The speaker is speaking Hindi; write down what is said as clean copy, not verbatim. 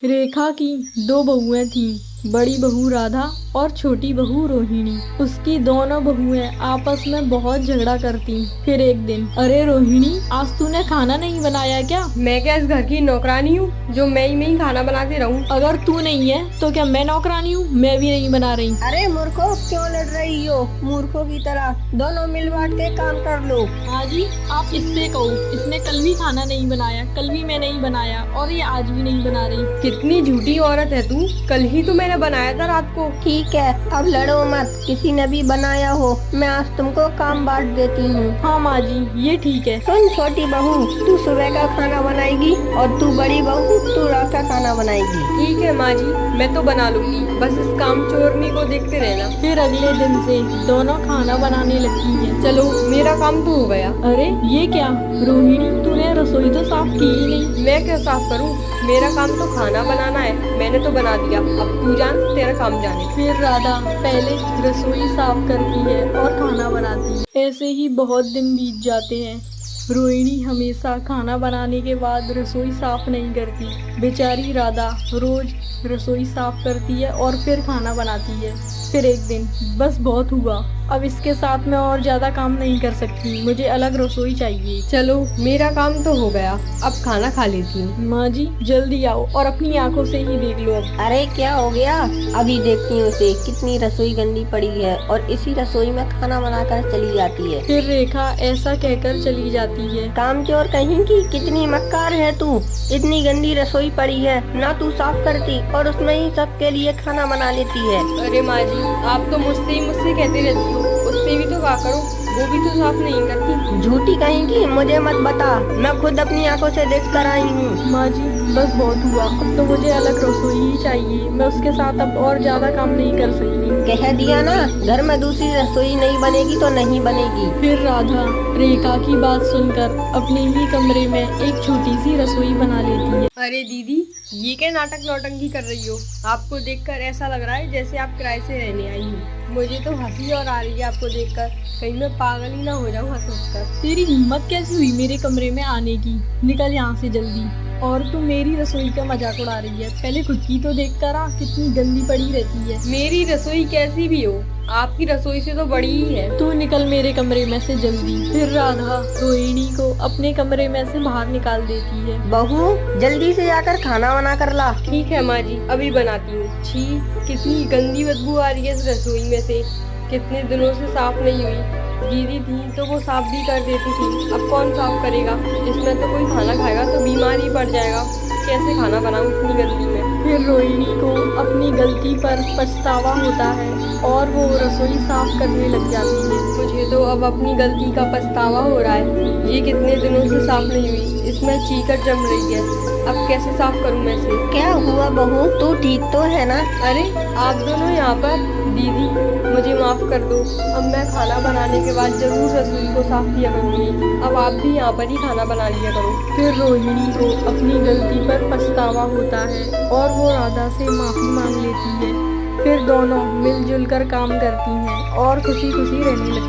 रेखा की दो बहुएं थीं, बड़ी बहू राधा और छोटी बहू रोहिणी। उसकी दोनों बहुएं आपस में बहुत झगड़ा करती। फिर एक दिन, अरे रोहिणी, आज तूने खाना नहीं बनाया क्या? मैं क्या इस घर की नौकरानी हूँ जो मैं ही खाना बनाती रहूं? अगर तू नहीं है तो क्या मैं नौकरानी हूँ? मैं भी नहीं बना रही। अरे मूर्खों, क्यों लड़ रही हो मूर्खों की तरह? दोनों मिल बांट के काम कर लो। हाँ जी, आप इससे कहो, इसने कल भी खाना नहीं बनाया, कल भी मैं नहीं बनाया और ये आज भी नहीं बना रही। कितनी झूठी औरत है तू। कल ही तो मैंने बनाया था रात को। ठीक है, अब लड़ो मत। किसी ने भी बनाया हो, मैं आज तुमको काम बांट देती हूँ। हाँ माँ जी, ये ठीक है। सुन छोटी बहू, तू सुबह का खाना बनाएगी और तू बड़ी बहू तू रात का खाना बनाएगी। ठीक है माँ जी, मैं तो बना लूंगी, बस इस काम चोरनी को देखते रहना। फिर अगले दिन से दोनों खाना बनाने लगती हैं। चलो, मेरा काम तो हो गया। अरे ये क्या रोहिणी, तूने रसोई तो साफ की ही नहीं। मैं क्या साफ करूँ? मेरा काम तो खाना बनाना है, मैंने तो बना दिया। अब तू जान, तेरा काम जाने। फिर राधा पहले रसोई साफ करती है और खाना बनाती है। ऐसे ही बहुत दिन बीत जाते हैं। रोहिणी हमेशा खाना बनाने के बाद रसोई साफ नहीं करती। बेचारी राधा रोज रसोई साफ करती है और फिर खाना बनाती है। फिर एक दिन, बस बहुत हुआ, अब इसके साथ मैं और ज्यादा काम नहीं कर सकती, मुझे अलग रसोई चाहिए। चलो, मेरा काम तो हो गया, अब खाना खा लेती हूँ। माँ जी जल्दी आओ और अपनी आंखों से ही देख लो अब। अरे क्या हो गया? अभी देखती हूँ उसे, कितनी रसोई गंदी पड़ी है और इसी रसोई में खाना बनाकर चली जाती है। फिर रेखा ऐसा कहकर चली जाती है। कामचोर कहीं की, कितनी मक्कार है तू। इतनी गंदी रसोई पड़ी है, ना तू साफ करती और उसमें ही सबके लिए खाना बना लेती है। अरे माँ जी, आप तो मुझसे कहती रहती हो, उससे भी तो कहा करो, वो भी तो साफ नहीं करती। झूठी कहेंगी, मुझे मत बता, मैं खुद अपनी आंखों से देख कर आई हूँ। माँ जी बस बहुत हुआ, अब तो मुझे अलग रसोई ही चाहिए, मैं उसके साथ अब और ज्यादा काम नहीं कर सकती। कह दिया ना, घर में दूसरी रसोई नहीं बनेगी तो नहीं बनेगी। फिर राधा रेखा की बात सुनकर अपने ही कमरे में एक छोटी सी रसोई बना लेती है। अरे दीदी, ये क्या नाटक नौटंकी कर रही हो? आपको देखकर ऐसा लग रहा है जैसे आप किराए से रहने आई हो। मुझे तो हंसी और आ रही है आपको देखकर, कहीं मैं पागल ही ना हो जाऊं हंस हंस कर। तेरी हिम्मत कैसे हुई मेरे कमरे में आने की? निकल यहाँ से जल्दी। और तू मेरी रसोई का मजाक उड़ा रही है, पहले खुद की तो देख कर आ, कितनी गंदी पड़ी रहती है। मेरी रसोई कैसी भी हो, आपकी रसोई से तो बड़ी ही है। तू निकल मेरे कमरे में से जल्दी। फिर राधा रोहिणी को अपने कमरे में से बाहर निकाल देती है। बहू, जल्दी से जाकर खाना बना कर ला। ठीक है माँ जी, अभी बनाती हूँ। छी, कितनी गंदी बदबू आ रही है इस रसोई में से, कितने दिनों से साफ नहीं हुई। दीदी थी तो वो साफ भी कर देती थी, अब कौन साफ करेगा? इसमें तो कोई खाना खाएगा तो बीमार ही पड़ जाएगा। कैसे खाना बनाऊं इतनी गंदी में? फिर रोहिणी को अपनी गलती पर पछतावा होता है और वो रसोई साफ करने लग जाती है। मुझे तो अब अपनी गलती का पछतावा हो रहा है। ये कितने दिनों से साफ नहीं हुई, इसमें चीकट जम रही है। अब कैसे साफ करूं मैं इसे? क्या हुआ बहू, तू ठीक तो है ना? अरे आप दोनों यहाँ पर। दीदी, मुझे माफ कर दो, अब मैं खाना बनाने के बाद जरूर रसोई को साफ किया करूंगी। अब आप भी यहाँ पर ही खाना बना लिया करो। फिर रोहिणी को अपनी गलती पर पछतावा होता है और वो राधा से माफी मांग लेती है। फिर दोनों मिलजुल कर काम करती हैं और खुशी खुशी रहने लगती हैं।